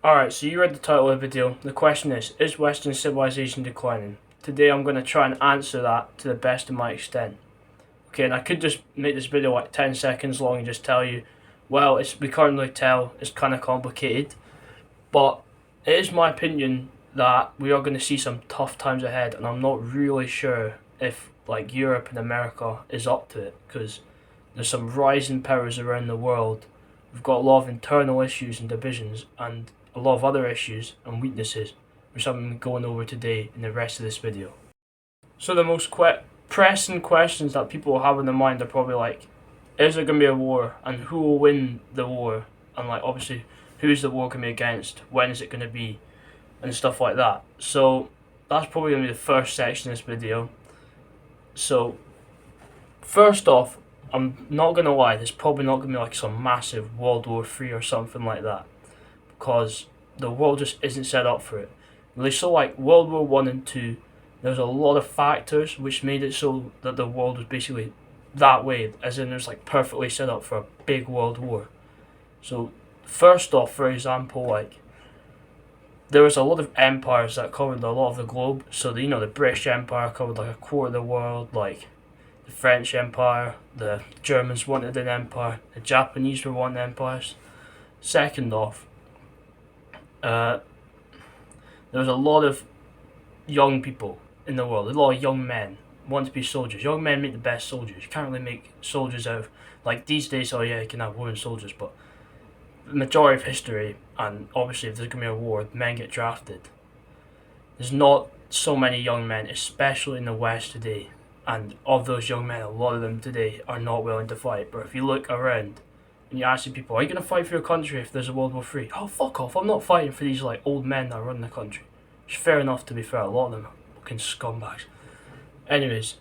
Alright, so you read the title of the video. The question is Western civilization declining? Today I'm going to try and answer that to the best of my extent. Okay, and I could just make this video like 10 seconds long and just tell you, well, we can't really tell, it's kind of complicated. But it is my opinion that we are going to see some tough times ahead, and I'm not really sure if like Europe and America is up to it, because there's some rising powers around the world. We've got a lot of internal issues and divisions, and a lot of other issues and weaknesses, which I'm going over today in the rest of this video. So the most pressing questions that people will have in their mind are probably like, is there going to be a war, and who will win the war, and like obviously who's the war going to be against, when is it going to be, and stuff like that. So that's probably going to be the first section of this video. So first off, I'm not going to lie, there's probably not going to be like some massive World War III or something like that, because the world just isn't set up for it. Really, so like World War One and Two, there's a lot of factors which made it so that the world was basically that way, as in there's like perfectly set up for a big world war. So first off, for example, like there was a lot of empires that covered a lot of the globe. So the British Empire covered like a quarter of the world, like the French Empire, the Germans wanted an empire, the Japanese were wanting empires. Second off, there was a lot of young people in the world, a lot of young men want to be soldiers. Young men make the best soldiers. You can't really make soldiers out of, like these days, oh yeah, you can have women soldiers, but the majority of history, and obviously if there's going to be a war, men get drafted. There's not so many young men, especially in the West today, and of those young men, a lot of them today are not willing to fight. But if you look around and you ask people, are you going to fight for your country if there's a World War III? Oh, fuck off, I'm not fighting for these like old men that run the country. It's fair enough, to be fair, a lot of them are fucking scumbags. Anyways,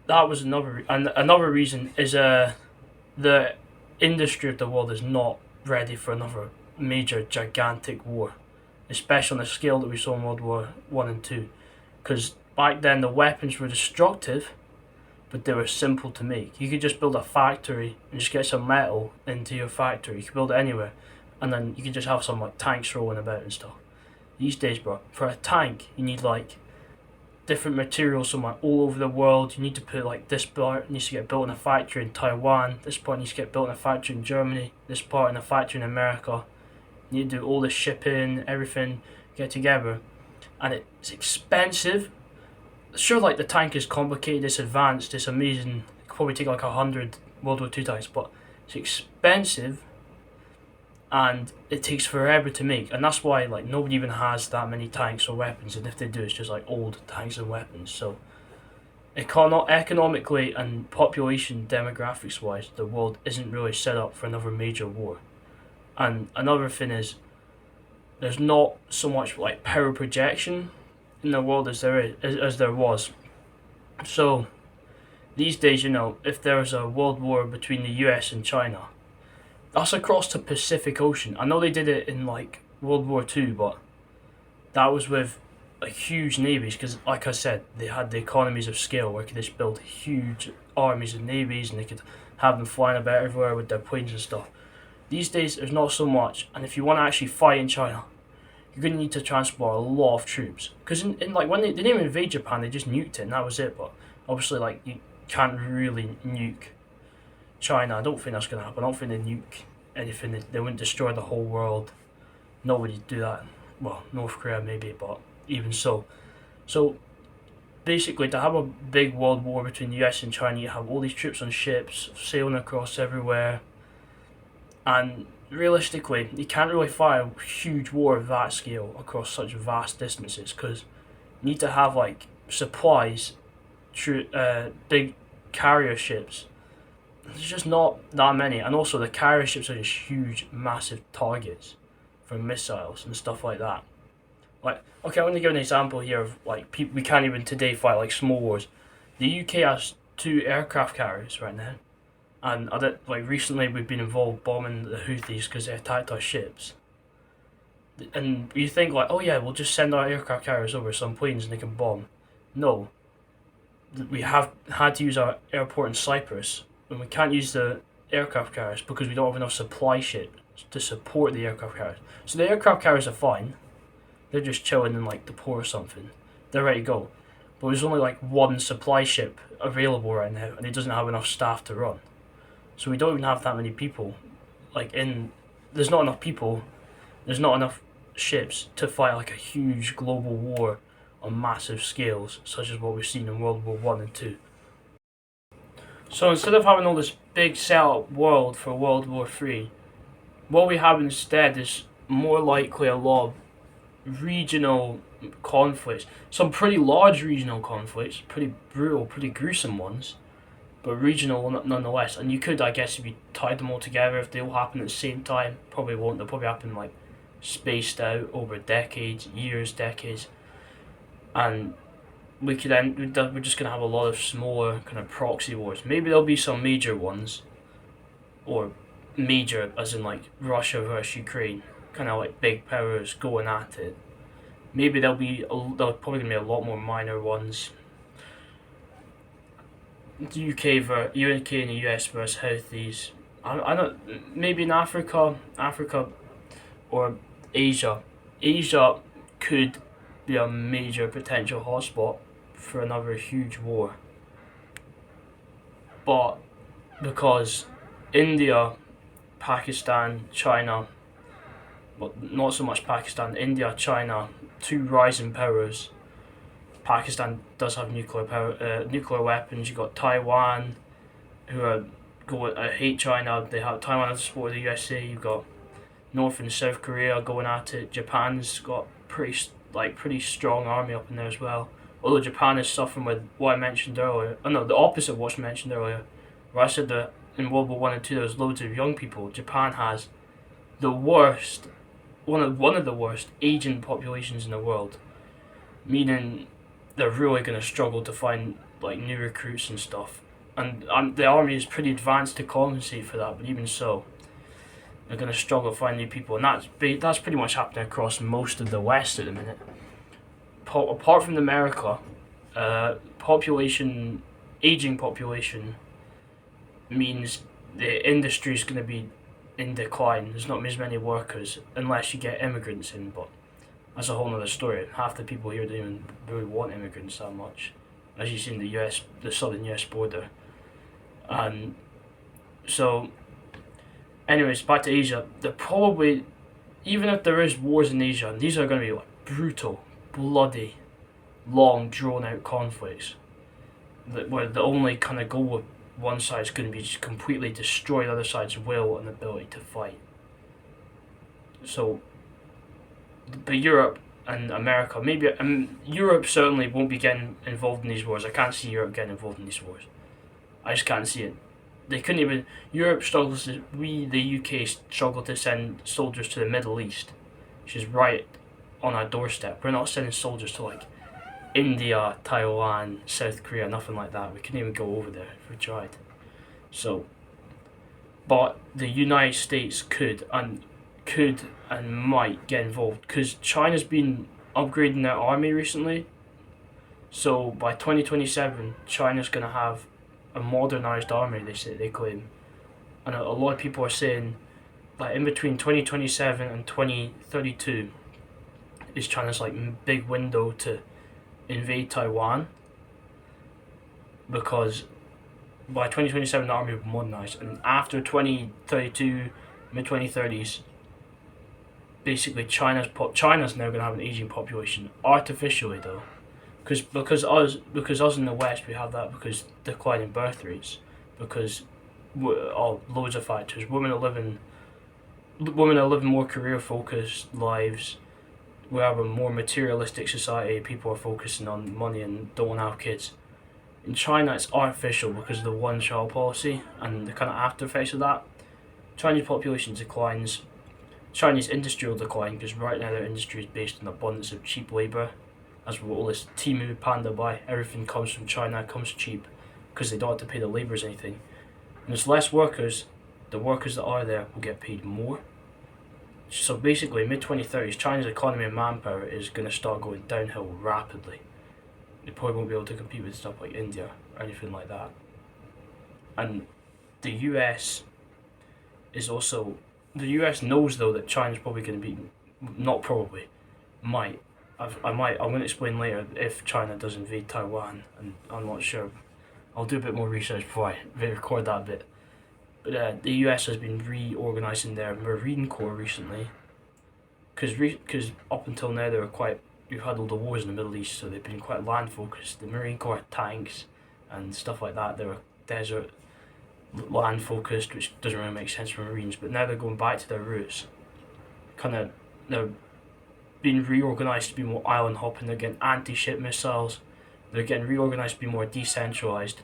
that was another reason is the industry of the world is not ready for another major gigantic war, especially on the scale that we saw in World War One and Two, because back then the weapons were destructive, but they were simple to make. You could just build a factory and just get some metal into your factory. You could build it anywhere, and then you could just have some like tanks rolling about and stuff. These days, bro, for a tank you need like different materials somewhere all over the world. You need to put like this part needs to get built in a factory in Taiwan, this part needs to get built in a factory in Germany, this part in a factory in America. You need to do all the shipping, everything, get together, and it's expensive. Sure, like the tank is complicated, it's advanced, it's amazing. It could probably take like 100 World War II tanks, but it's expensive and it takes forever to make, and that's why like nobody even has that many tanks or weapons, and if they do, it's just like old tanks and weapons. So economically and population demographics wise, the world isn't really set up for another major war. And another thing is, there's not so much like power projection in the world as there was. So these days, if there's a world war between the US and China, that's across the Pacific Ocean. I know they did it in like World War II, but that was with like huge navies, because like I said, they had the economies of scale where they could just build huge armies and navies, and they could have them flying about everywhere with their planes and stuff. These days there's not so much, and if you want to actually fight in China, you're going to need to transport a lot of troops, because in like when they didn't invade Japan, they just nuked it and that was it. But obviously like you can't really nuke China. I don't think that's going to happen. I don't think they nuke anything. They wouldn't destroy the whole world. Nobody'd do that. Well, North Korea maybe, but even so. So basically, to have a big world war between the US and China, you have all these troops on ships sailing across everywhere, and realistically you can't really fight a huge war of that scale across such vast distances, because you need to have like supplies, big carrier ships. There's just not that many, and also the carrier ships are just huge, massive targets for missiles and stuff like that. Like, okay, I'm going to give an example here of like we can't even today fight like small wars. The UK has 2 aircraft carriers right now, and like recently we've been involved bombing the Houthis because they attacked our ships. And you think like, oh yeah, we'll just send our aircraft carriers over some planes and they can bomb. No, we have had to use our airport in Cyprus, and we can't use the aircraft carriers because we don't have enough supply ship to support the aircraft carriers. So the aircraft carriers are fine. They're just chilling in like the port or something. They're ready to go. But there's only like one supply ship available right now, and it doesn't have enough staff to run. So we don't even have that many people. There's not enough people. There's not enough ships to fight like a huge global war on massive scales, such as what we've seen in World War One and Two. So instead of having all this big set-up world for World War Three, what we have instead is more likely a lot of regional conflicts. Some pretty large regional conflicts, pretty brutal, pretty gruesome ones, but regional nonetheless. And you could, I guess, if you tied them all together, if they all happen at the same time, probably won't. They'll probably happen like spaced out over decades, years, decades, and we're just gonna have a lot of smaller kind of proxy wars. Maybe there'll be some major ones, or major as in like Russia versus Ukraine, kind of like big powers going at it. Maybe there'll probably gonna be a lot more minor ones. The UK and the US versus Houthis. I don't. Maybe in Africa, or Asia. Asia could be a major potential hotspot for another huge war. But because India, Pakistan, China, well, not so much Pakistan, India, China, two rising powers. Pakistan does have nuclear weapons. You got Taiwan, who hate China. Taiwan has the support of the USA. You've got North and South Korea going at it. Japan's got pretty strong army up in there as well. Although Japan is suffering with what I mentioned earlier. Oh no, the opposite of what's mentioned earlier. Where I said that in World War One and Two there was loads of young people. Japan has the worst, one of the worst aging populations in the world, meaning they're really going to struggle to find like new recruits and stuff. And the army is pretty advanced to compensate for that, but even so, they're going to struggle to find new people, and that's pretty much happening across most of the West at the minute. Apart from America, aging population means the industry is going to be in decline. There's not as many workers unless you get immigrants in, but that's a whole other story. Half the people here don't even really want immigrants that much, as you see in the southern US border. And so, anyways, back to Asia. They're probably, even if there is wars in Asia, these are going to be like brutal, bloody, long, drawn-out conflicts where the only kind of goal of one side is going to be just completely destroy the other side's will and ability to fight. So, but Europe and America, maybe Europe certainly won't be getting involved in these wars. I can't see Europe getting involved in these wars. I just can't see it. They couldn't even. Europe struggles. The UK struggle to send soldiers to the Middle East, which is right on our doorstep. We're not sending soldiers to like India, Taiwan, South Korea, nothing like that. We couldn't even go over there if we tried. So, but the United States could and might get involved because China's been upgrading their army recently. So by 2027, China's gonna have a modernized army. They claim, and a lot of people are saying that in between 2027 and 2032 is China's like big window to invade Taiwan, because by 2027 the army will be modernized, and after 2032, mid 2030s, basically China's now going to have an aging population artificially though, because us in the West we have that because declining birth rates, because loads of factors. Women are living more career focused lives. We have a more materialistic society. People are focusing on money and don't want to have kids. In China, it's artificial because of the one-child policy and the kind of after effects of that. Chinese population declines. Chinese industry will decline because right now their industry is based on abundance of cheap labour. That's what all this Temu, Panda buy. Everything comes from China, comes cheap because they don't have to pay the labourers anything. And there's less workers. The workers that are there will get paid more. So basically, mid-2030s, China's economy and manpower is going to start going downhill rapidly. They probably won't be able to compete with stuff like India or anything like that. And the US is also the US knows though that China's probably going to be, not probably, might. I'm going to explain later if China does invade Taiwan, and I'm not sure. I'll do a bit more research before I record that bit. But the US has been reorganising their Marine Corps recently, because up until now they were quite. You've had all the wars in the Middle East, so they've been quite land focused. The Marine Corps had tanks and stuff like that. They were desert land focused, which doesn't really make sense for Marines. But now they're going back to their roots. They're being reorganised to be more island hopping. They're getting anti-ship missiles. They're getting reorganised to be more decentralised.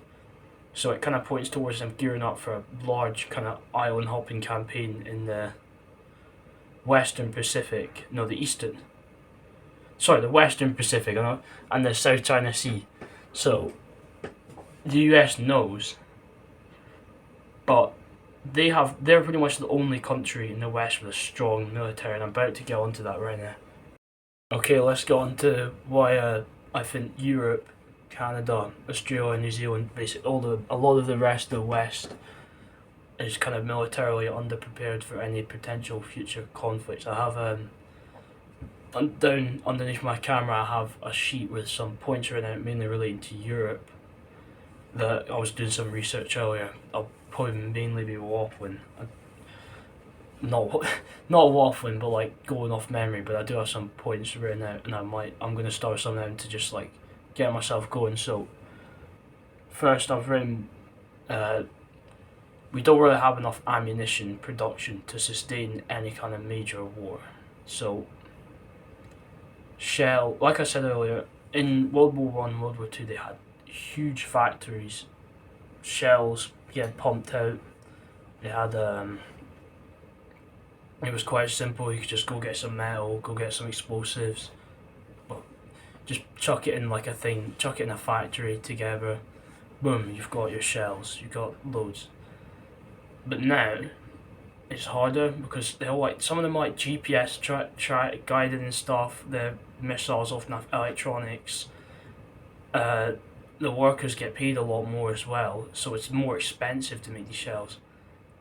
So it kind of points towards them gearing up for a large kind of island hopping campaign in the Western Pacific. No, the Western Pacific and the South China Sea. So the US knows, but they're pretty much the only country in the West with a strong military, and I'm about to get onto that right now. Okay, let's get on to why I think Europe, Canada, Australia, New Zealand, basically a lot of the rest of the West is kind of militarily underprepared for any potential future conflicts. I have down underneath my camera I have a sheet with some points written out mainly relating to Europe that I was doing some research earlier. I'll probably mainly be waffling. Not waffling, but like going off memory, but I do have some points written out, and I'm gonna start some of them to just like get myself going. So first I've written we don't really have enough ammunition production to sustain any kind of major war. So like I said earlier, in World War One, World War Two, they had huge factories, shells getting pumped out. They had it was quite simple. You could just go get some metal, go get some explosives, just chuck it in like a thing, chuck it in a factory together. Boom, you've got your shells. You've got loads. But now it's harder because they're like some of them like GPS try guided and stuff. The missiles often have electronics. The workers get paid a lot more as well, so it's more expensive to make these shells,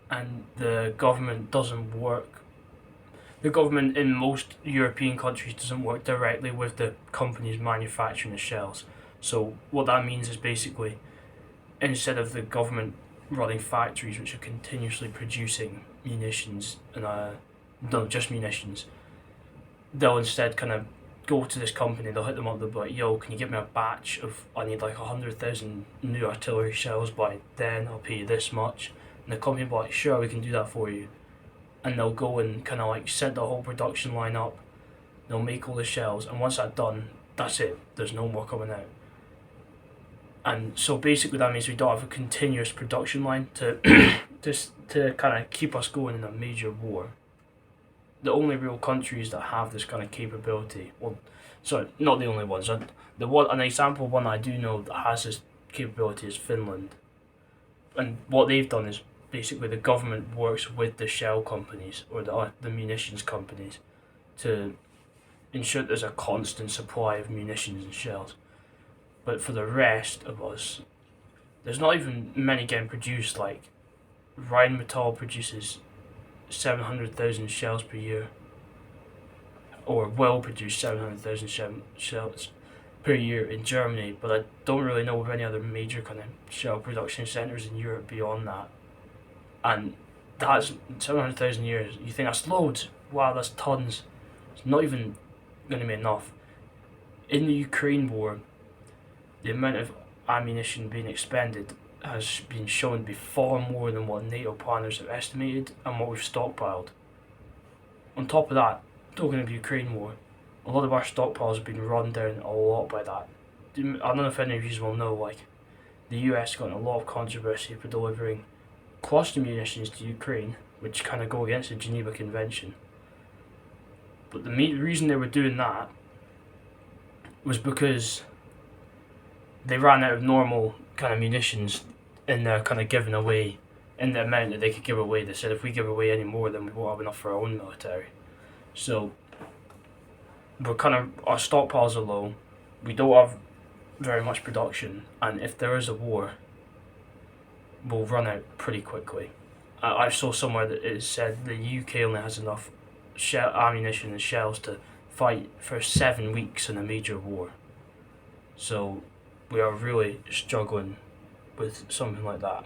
and the government doesn't work. The government in most European countries doesn't work directly with the companies manufacturing the shells. So what that means is basically, instead of the government running factories which are continuously producing munitions and not just munitions, they'll instead kind of go to this company. They'll hit them up. They'll be like, "Yo, can you give me a batch of? I need like 100,000 new artillery shells by then. I'll pay you this much." And the company will be like, "Sure, we can do that for you." And they'll go and kind of like set the whole production line up. They'll make all the shells, and once that's done, that's it. There's no more coming out. And so basically that means we don't have a continuous production line to to kind of keep us going in a major war. The only real countries that have this kind of capability, well, sorry, not the only ones. An example one I do know that has this capability is Finland. And what they've done is basically the government works with the shell companies or the munitions companies to ensure there's a constant supply of munitions and shells. But for the rest of us, there's not even many getting produced. Like Rheinmetall produces 700,000 shells per year, or will produce 700,000 shells per year in Germany, but I don't really know of any other major kind of shell production centres in Europe beyond that. And that's 700,000 years. You think that's loads? Wow, that's tons. It's not even going to be enough. In the Ukraine war, the amount of ammunition being expended has been shown to be far more than what NATO planners have estimated and what we've stockpiled. On top of that, talking of the Ukraine war, a lot of our stockpiles have been run down a lot by that. I don't know if any of you will know, like, the US got in a lot of controversy for delivering cluster munitions to Ukraine, which kind of go against the Geneva Convention. But the reason they were doing that was because they ran out of normal kind of munitions in their kind of giving away, in the amount that they could give away. They said if we give away any more, then we won't have enough for our own military. So our stockpiles are low. We don't have very much production, and if there is a war, we'll run out pretty quickly. I saw somewhere that it said the UK only has enough ammunition and shells to fight for 7 weeks in a major war. So we are really struggling with something like that.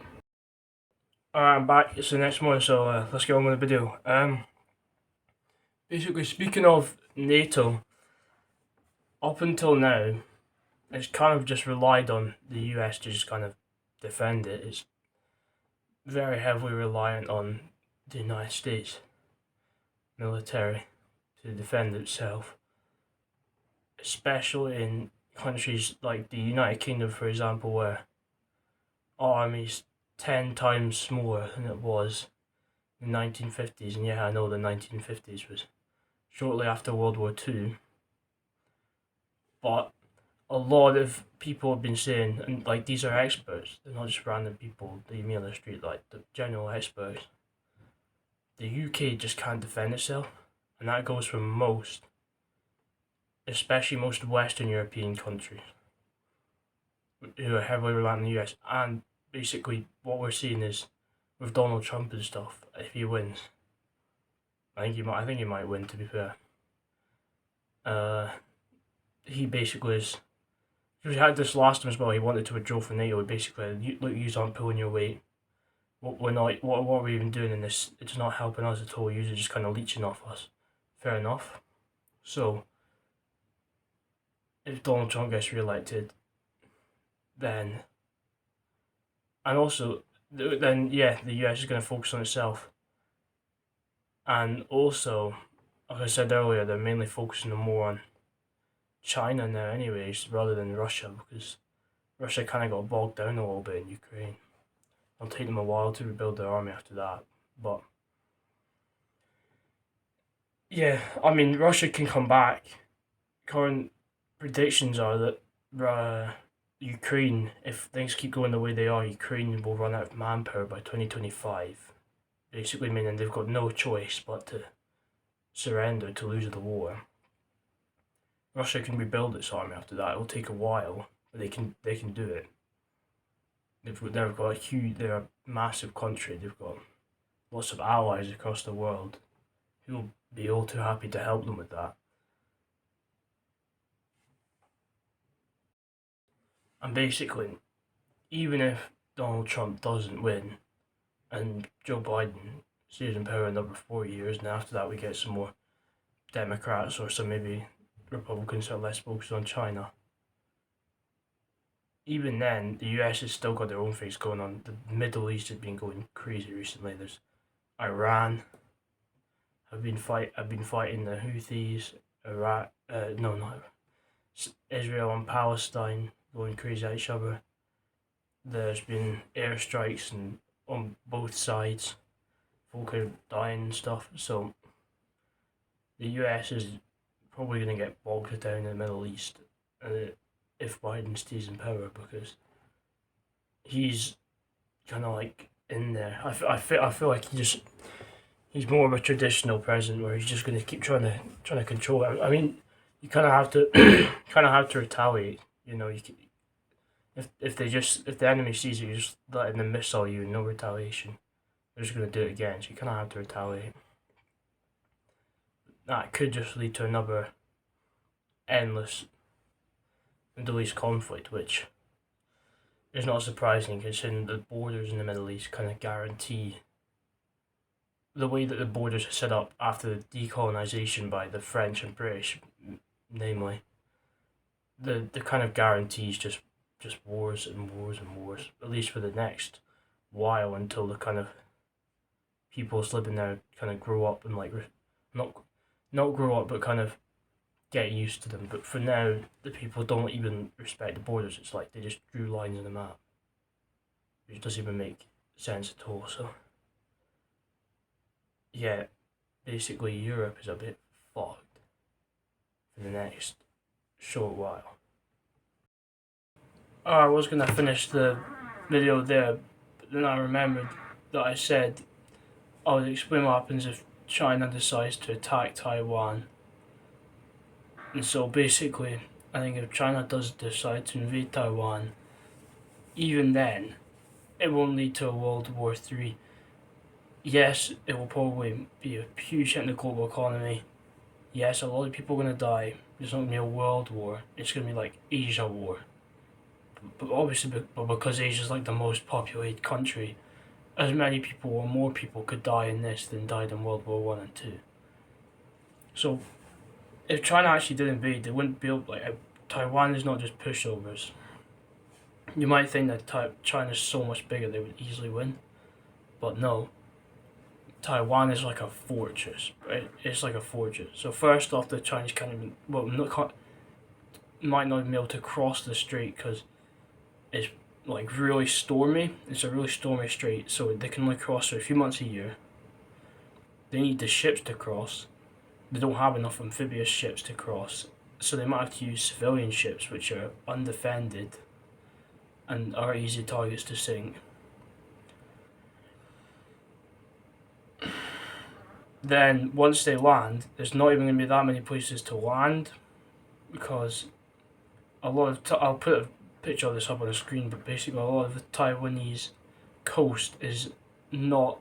Alright, I'm back. It's the next one, so let's get on with the video. Basically, speaking of NATO, up until now, it's kind of just relied on the US to just kind of defend it. It's very heavily reliant on the United States military to defend itself, especially in countries like the United Kingdom, for example, where our army's 10 times smaller than it was in the 1950s. And yeah, I know the 1950s was shortly after World War II, but a lot of people have been saying, and like these are experts, they're not just random people that you meet on the street, like the general experts, the UK just can't defend itself, and that goes for most, especially most Western European countries who are heavily reliant on the US. And basically, what we're seeing is with Donald Trump and stuff, if he wins, I think he might win. To be fair, he basically is. He had this last time as well. He wanted to withdraw from NATO. Basically, look, you aren't pulling your weight. We're not. What are we even doing in this? It's not helping us at all. You're just kind of leeching off us. Fair enough. So, if Donald Trump gets re-elected, then, and also, then yeah, the US is going to focus on itself. And also, like I said earlier, they're mainly focusing more on China now, anyways, rather than Russia, because Russia kind of got bogged down a little bit in Ukraine. It'll take them a while to rebuild their army after that, but yeah, I mean, Russia can come back. Current predictions are that Ukraine, if things keep going the way they are, Ukraine will run out of manpower by 2025. Basically meaning they've got no choice but to surrender to lose the war. Russia can rebuild its army after that. It'll take a while, but they can do it. They've got a huge, they're a massive country. They've got lots of allies across the world who'll be all too happy to help them with that. And basically, even if Donald Trump doesn't win and Joe Biden stays in power another 4 years, and after that we get some more Democrats or some maybe Republicans are less focused on China, even then the US has still got their own things going on. The Middle East has been going crazy recently. There's Iran have been fighting the Houthis, Iraq, no, not Israel and Palestine going crazy at each other. There's been airstrikes and on both sides, folk are dying and stuff. So the US is probably going to get bogged down in the Middle East if Biden stays in power, because he's kind of like in there. I feel like he's more of a traditional president where he's just going to keep trying to control it. I mean, you kind of have to retaliate. You know, if the enemy sees you just letting them missile you and no retaliation, they're just going to do it again. So you kind of have to retaliate. That could just lead to another endless Middle East conflict, which is not surprising considering the borders in the Middle East kind of guarantee the way that the borders are set up after the decolonization by the French and British, namely, the kind of guarantees just wars and wars and wars, at least for the next while, until the kind of people living there kind of grow up and like not grow up but kind of get used to them. But for now, the people don't even respect the borders. It's like they just drew lines on the map, which doesn't even make sense at all. So yeah, basically Europe is a bit fucked for the next short while. I was gonna finish the video there, but then I remembered that I said I would explain what happens if China decides to attack Taiwan. And so basically, I think if China does decide to invade Taiwan, even then, it won't lead to a World War III. yes, it will probably be a huge hit in the global economy. Yes, a lot of people are going to die. It's not going to be a world war. It's going to be like Asia war. But obviously, because Asia is like the most populated country, as many people or more people could die in this than died in World War One and Two. So, if China actually did invade, they wouldn't be able. Like, Taiwan is not just pushovers. You might think that China's so much bigger they would easily win, but no. Taiwan is like a fortress. Right? It's like a fortress. So first off, the Chinese can't even might not even be able to cross the strait because it's like really stormy. It's a really stormy strait, so they can only cross for a few months a year. They need the ships to cross. They don't have enough amphibious ships to cross, so they might have to use civilian ships which are undefended and are easy targets to sink. Then once they land, there's not even going to be that many places to land because a lot of I'll put a picture of this up on the screen, but basically a lot of the Taiwanese coast is not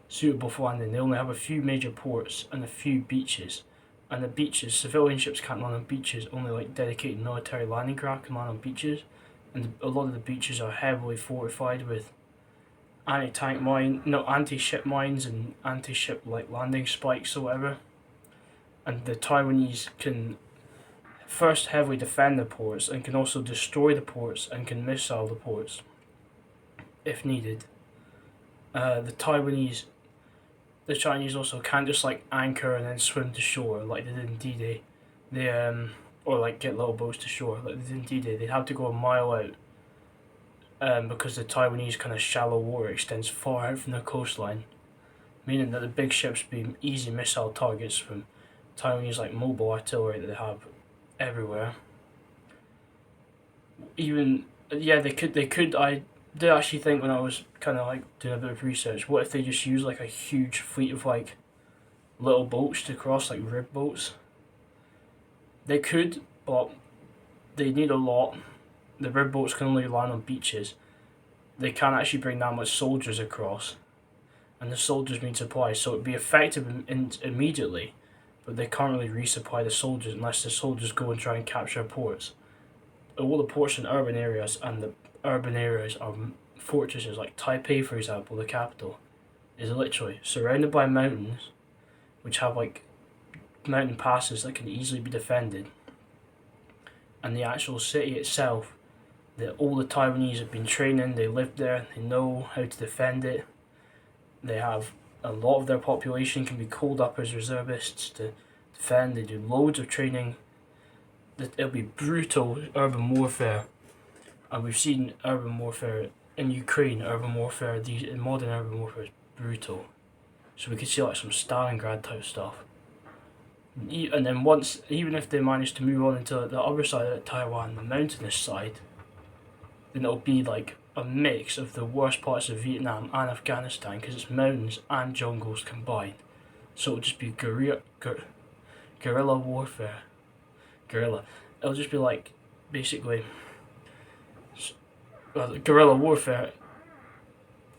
suitable for landing. They only have a few major ports and a few beaches, and the beaches, civilian ships can't land on beaches. Only like dedicated military landing craft can land on beaches, and a lot of the beaches are heavily fortified with anti-ship mines and anti-ship like landing spikes or whatever. And the Taiwanese can first heavily defend the ports and can also destroy the ports and can missile the ports if needed. The Chinese also can't just like anchor and then swim to shore like they did in D-Day. Or like get little boats to shore like they did in D-Day. They'd have to go a mile out. Because the Taiwanese kind of shallow water extends far out from the coastline, meaning that the big ships be easy missile targets from Taiwanese like mobile artillery that they have everywhere. I did actually think when I was kind of like doing a bit of research, what if they just use like a huge fleet of like little boats to cross, like rib boats? They could, but they need a lot. The rib boats can only land on beaches. They can't actually bring that much soldiers across, and the soldiers need supplies, so it'd be effective immediately, but they can't really resupply the soldiers unless the soldiers go and try and capture ports. All the ports in urban areas, and the urban areas are fortresses, like Taipei, for example, the capital, is literally surrounded by mountains, which have like mountain passes that can easily be defended, and the actual city itself that all the Taiwanese have been training, they live there, they know how to defend it. They have a lot of their population can be called up as reservists to defend. They do loads of training. It'll be brutal urban warfare, and we've seen urban warfare in Ukraine. Modern urban warfare is brutal. So we could see like some Stalingrad type stuff. And then even if they manage to move on into the other side of Taiwan, the mountainous side, then it'll be like a mix of the worst parts of Vietnam and Afghanistan because it's mountains and jungles combined. So it'll just be guerrilla warfare. It'll just be like basically guerrilla warfare,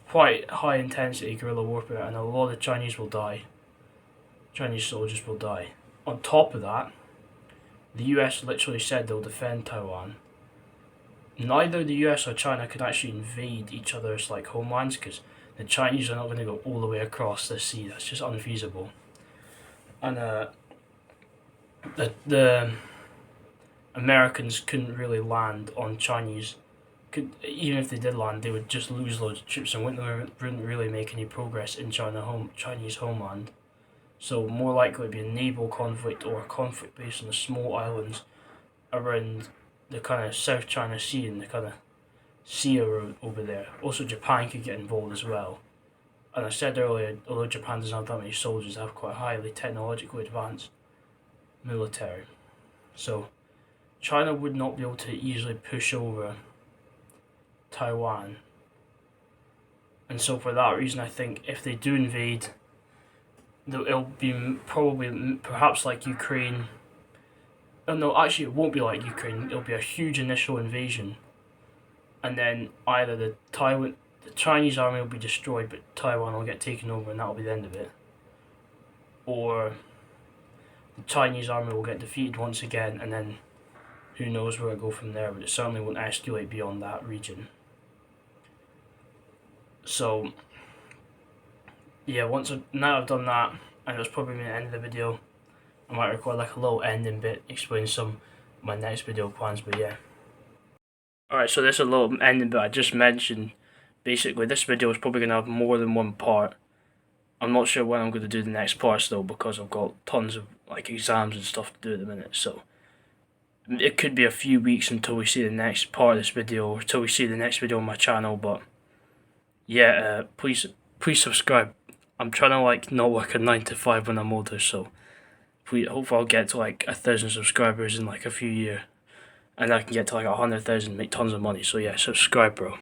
quite high intensity guerrilla warfare, and a lot of Chinese will die. Chinese soldiers will die. On top of that, the US literally said they'll defend Taiwan. Neither the US or China could actually invade each other's like homelands because the Chinese are not going to go all the way across the sea. That's just unfeasible. And the Americans couldn't really land on Chinese. Even if they did land, they would just lose loads of troops and wouldn't really make any progress in Chinese homeland. So more likely to be a naval conflict or a conflict based on the small islands around the kind of South China Sea and the kind of sea over there. Also, Japan could get involved as well. And I said earlier, although Japan doesn't have that many soldiers, they have quite a highly technologically advanced military. So China would not be able to easily push over Taiwan. And so for that reason, I think if they do invade, it'll be probably perhaps like Ukraine. Oh, no, actually it won't be like Ukraine. It'll be a huge initial invasion, and then either the Chinese army will be destroyed, but Taiwan will get taken over, and that'll be the end of it. Or the Chinese army will get defeated once again, and then who knows where it'll go from there, but it certainly won't escalate beyond that region. So, yeah, now I've done that, and it's probably the end of the video, I might record like a little ending bit, explain some of my next video plans, but yeah. Alright, so this is a little ending bit I just mentioned. Basically, this video is probably going to have more than one part. I'm not sure when I'm going to do the next parts though, because I've got tons of like exams and stuff to do at the minute, so it could be a few weeks until we see the next part of this video, or until we see the next video on my channel. But yeah, please subscribe. I'm trying to like not work a 9 to 5 when I'm older, so hopefully I'll get to like 1,000 subscribers in like a few years, and I can get to like 100,000, make tons of money. So yeah, subscribe, bro.